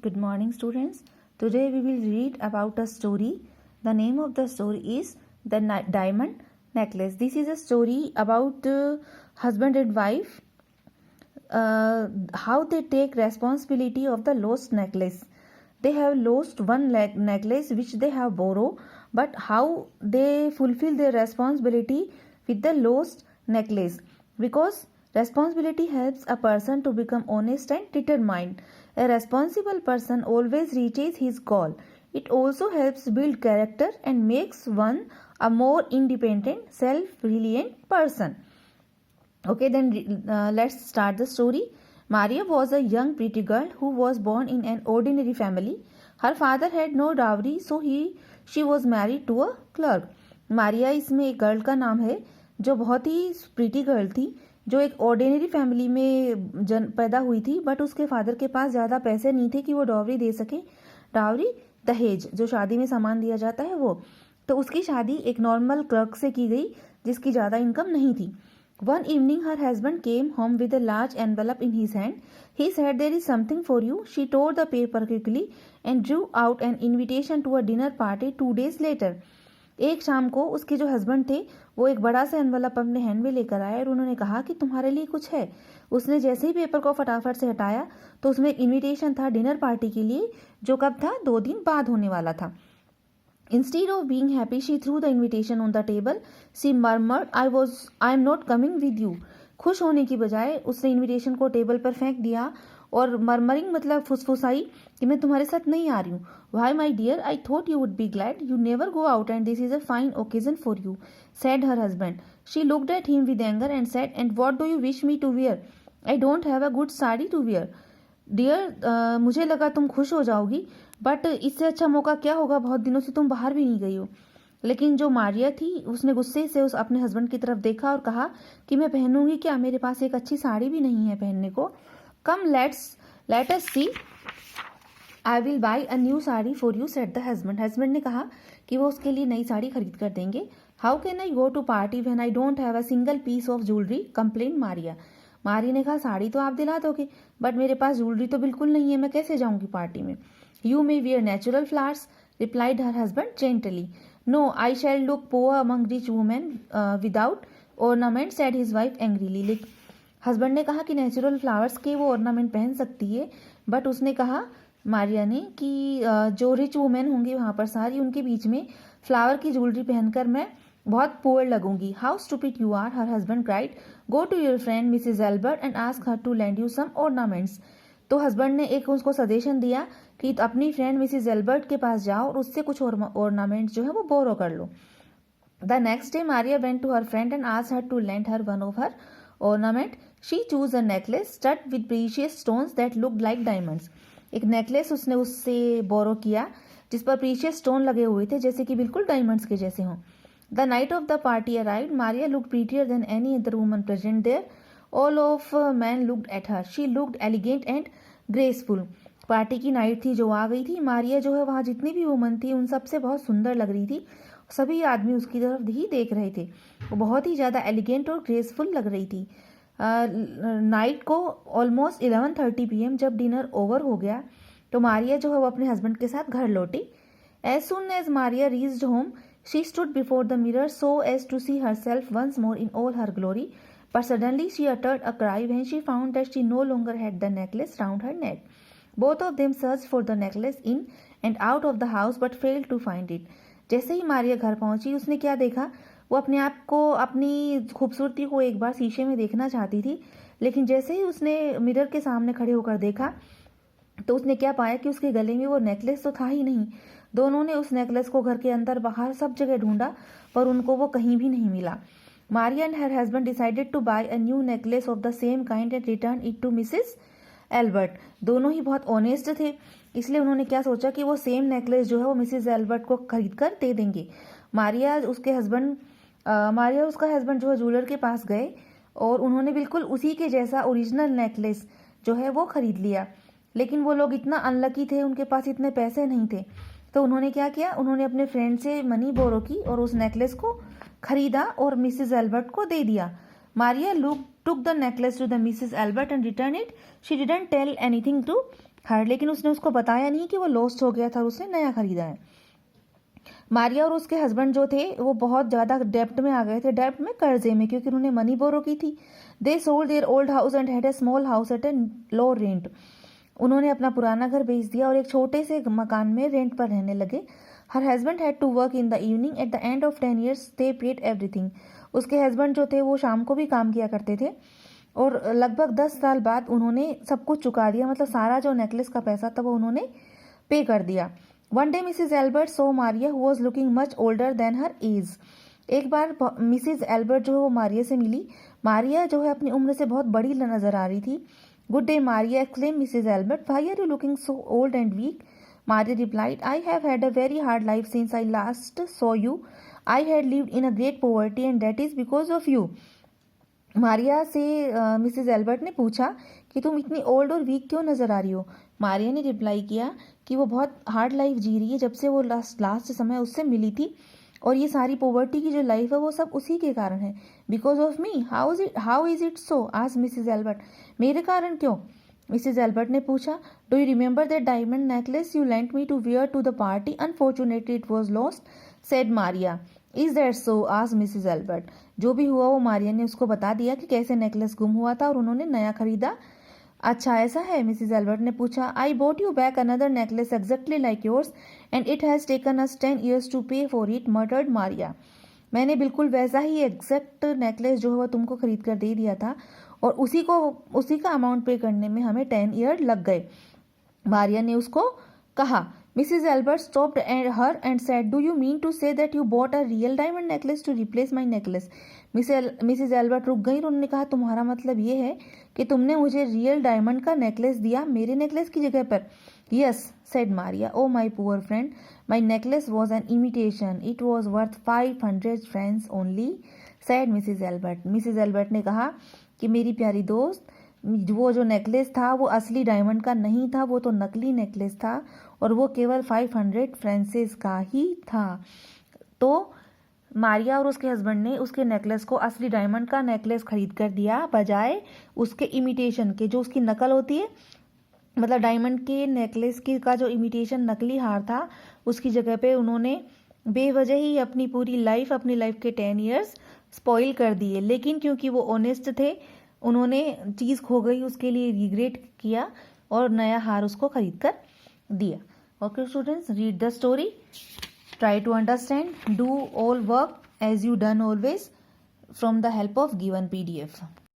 Good morning, students. Today we will read about a story. The name of the story is The Diamond Necklace. This is a story about husband and wife, how they take responsibility of the lost necklace. They have lost one necklace which they have borrowed, but how they fulfill their responsibility with the lost necklace, because responsibility helps a person to become honest and determined. A responsible person always reaches his goal. It also helps build character and makes one a more independent, self-reliant person. Okay, then let's start the story. Maria was a young pretty girl who was born in an ordinary family. Her father had no dowry, so she was married to a clerk. Maria इसमें एक girl का नाम है जो बहुत ही pretty girl थी, जो एक ऑर्डिनरी फैमिली में पैदा हुई थी, बट उसके फादर के पास ज़्यादा पैसे नहीं थे कि वो डावरी दे सके. डावरी दहेज जो शादी में सामान दिया जाता है वो. तो उसकी शादी एक नॉर्मल क्लर्क से की गई जिसकी ज़्यादा इनकम नहीं थी. One evening her husband came home with a large envelope in his hand. He said, "There is something for you." She tore the paper quickly and drew out an invitation to a dinner party 2 days later. एक शाम को उसके जो husband थे वो एक बड़ा सा एनवलप अपने हैंड में लेकर आए और उन्होंने कहा कि तुम्हारे लिए कुछ है. उसने जैसे ही पेपर को फटाफट से हटाया तो उसमें एक इन्विटेशन था डिनर पार्टी के लिए, जो कब था 2 दिन बाद होने वाला था. Instead of being happy, she threw the invitation on the table. She murmured, I am not coming with you. खुश होने की बजाय उसने इनविटेशन को टेबल पर फेंक दिया और मरमरिंग मतलब फुसफुसाई कि मैं तुम्हारे साथ नहीं आ रही हूँ. Why, my dear, I thought you would be glad. You never go out and this is a fine occasion for you, said her husband. She looked at him with anger and said, And what do you wish me to wear? I don't have a good sari to wear. Dear, मुझे लगा तुम खुश हो जाओगी, but इससे अच्छा मौका क्या होगा, बहुत दिनों से तुम बाहर भी नहीं गई हो. लेकिन जो मारिया थी उसने गुस्से से उस अपने हस्बैंड की तरफ देखा और कहा कि मैं पहनूंगी क्या, मेरे पास एक अच्छी साड़ी भी नहीं है पहनने को. Come let us see, I will buy a new sari for you, said the husband. Husband ने कहा कि वो उसके लिए नई साड़ी खरीद कर देंगे. How can I go to party when I don't have a single piece of jewellery, complain Maria. Mari ने कहा साड़ी तो आप दिला दोगे बट मेरे पास ज्वेलरी तो बिल्कुल नहीं है, मैं कैसे जाऊंगी पार्टी में. You may wear natural flowers, replied her husband gently. No, I shall look poor among rich women without ornament, said his wife angrily. Husband ने कहा कि नेचुरल फ्लावर्स के वो ऑर्नामेंट पहन सकती है, बट उसने कहा मारिया ने कि जो रिच वुमेन होंगी वहां पर सारी, उनके बीच में फ्लावर की ज्वेलरी पहनकर मैं बहुत पुअर लगूंगी. How stupid you are, her husband cried. Go to your friend Mrs Albert and ask her to lend you some ornaments. तो हस्बैंड ने एक उसको सजेशन दिया कि अपनी फ्रेंड मिसेज एल्बर्ट के पास जाओ और उससे कुछ ऑर्नामेंट्स जो है वो बोरो कर लो. The next day Maria went to her friend and asked her to lend her one of her ornament. She choose a necklace stud with precious stones that looked like diamonds. एक necklace उसने उससे बोरो किया जिस पर precious stone लगे हुए थे जैसे कि बिल्कुल डायमंड्स के जैसे हों. The night of the party arrived. Maria looked prettier than any other woman present there. All of men looked at her. She looked elegant and graceful. Party की नाइट थी जो आ गई थी. मारिया जो है वहाँ जितनी भी वुमन थी उन सबसे बहुत सुंदर लग रही थी. सभी आदमी उसकी तरफ ही देख रहे थे. वो बहुत ही ज़्यादा एलिगेंट और ग्रेसफुल लग रही थी. नाइट को ऑलमोस्ट 11:30 PM जब डिनर ओवर हो गया तो मारिया जो है वो अपने हस्बैंड के साथ घर लौटी. As soon as Maria reached home, she stood before the mirror so as to see herself once more in all her glory, but suddenly she uttered a cry when she found that she no longer had the necklace round her neck. Both of them searched for the necklace in and out of the house but failed to find it. जैसे ही मारिया घर पहुंची उसने क्या देखा, वो अपने आप को, अपनी खूबसूरती को एक बार शीशे में देखना चाहती थी, लेकिन जैसे ही उसने मिरर के सामने खड़े होकर देखा तो उसने क्या पाया कि उसके गले में वो नेकलेस तो था ही नहीं. दोनों ने उस नेकलेस को घर के अंदर बाहर सब जगह ढूंढा पर उनको वो कहीं भी नहीं मिला. Maria and her husband decided to buy a new necklace of the same kind and return it to Mrs Albert. दोनों ही बहुत ऑनेस्ट थे, इसलिए उन्होंने क्या सोचा कि वो सेम नेकलेस जो है वो मिसेस एल्बर्ट को खरीद कर दे देंगे. मारिया उसका हस्बैंड जो है ज्वेलर के पास गए और उन्होंने बिल्कुल उसी के जैसा ओरिजिनल नेकलेस जो है वो खरीद लिया. लेकिन वो लोग इतना अनलकी थे, उनके पास इतने पैसे नहीं थे, तो उन्होंने क्या किया, उन्होंने अपने फ्रेंड से मनी बोरो की और उस नेकलेस को खरीदा और मिसेस एल्बर्ट को दे दिया. Maria took the necklace to the Mrs. Albert and returned it. She didn't tell anything to हर, लेकिन उसने उसको बताया नहीं कि वो लॉस्ट हो गया था और उसने नया खरीदा है। मारिया और उसके हस्बैंड जो थे वो बहुत ज़्यादा डेप्ट में आ गए थे, डेप्ट में, कर्जे में, क्योंकि उन्होंने मनी बोरो की थी। They sold their old house and had a small house at a low rent. उन्होंने अपना पुराना घर बेच दिया और एक छोटे से मकान में रेंट पर रहने लगे। Her husband had to work in the evening, at the end of 10 years they paid everything. उसके हस्बैंड जो थे वो शाम को भी काम किया करते थे और लगभग 10 साल बाद उन्होंने सब कुछ चुका दिया, मतलब सारा जो नेकलेस का पैसा था वो उन्होंने पे कर दिया। One day Mrs Albert saw Maria who was looking much older than her age. एक बार मिसिज एल्बर्ट जो है वो मारिया से मिली। मारिया जो है अपनी उम्र से बहुत बड़ी नजर आ रही थी। Good day Maria, exclaim Mrs Albert, why are you looking so old and weak? Maria replied, I have had a very hard life since I last saw you. I had lived in a great poverty and that is because of you. Maria से Mrs Albert ने पूछा कि तुम इतनी old और week क्यों नज़र आ रही हो। मारिया ने रिप्लाई किया कि वो बहुत हार्ड लाइफ जी रही है जब से वो लास्ट समय उससे मिली थी और ये सारी पॉवर्टी की जो लाइफ है वो सब उसी के कारण है। Because of me, how is it so? आज मिसेज एल्बर्ट, मेरे कारण क्यों? मिसेज एल्बर्ट ने पूछा, do you remember that diamond necklace you lent me to wear to the party? Unfortunately it was lost, said Maria. Is that so? आज Mrs Albert. जो भी हुआ वो मारिया ने उसको बता दिया कि कैसे नेकलेस गुम हुआ था और उन्होंने नया खरीदा। अच्छा ऐसा है? मिसेज एल्बर्ट ने पूछा। I bought you back another necklace exactly like yours and it has taken us 10 years to pay for it, murmured Maria. मैंने बिल्कुल वैसा ही एग्जैक्ट नेकलेस जो है वो तुमको खरीद कर दे दिया था और उसी का अमाउंट पे करने में हमें 10 year लग गए, मारिया ने उसको कहा। Mrs Albert stopped her and said, do you mean to say that you bought a real diamond necklace to replace my necklace? Mrs Albert रुक गई और उन्होंने कहा, तुम्हारा मतलब ये है कि तुमने मुझे रियल डायमंड का नेकलेस दिया मेरे नेकलेस की जगह पर? Yes, said Maria. Oh my poor friend, my necklace was an imitation, it was worth 500 francs only, said Mrs Albert. Mrs Albert ने कहा कि मेरी प्यारी दोस्त, वो जो नेकलेस था वो असली डायमंड का नहीं था, वो तो नकली नेकलेस था और वो केवल 500 francs का ही था। तो मारिया और उसके हस्बैंड ने उसके नेकलेस को असली डायमंड का नेकलेस खरीद कर दिया बजाय उसके इमिटेशन के, जो उसकी नकल होती है, मतलब डायमंड के नेकलेस की का जो इमिटेशन नकली हार था उसकी जगह पे उन्होंने बेवजह ही अपनी पूरी लाइफ, अपनी लाइफ के 10 years स्पॉइल कर दिए। लेकिन क्योंकि वो ऑनेस्ट थे उन्होंने चीज़ खो गई उसके लिए रिग्रेट किया और नया हार उसको खरीद कर दिया। Okay students, read the story, try to understand, do all work as you done always from the help of given PDF.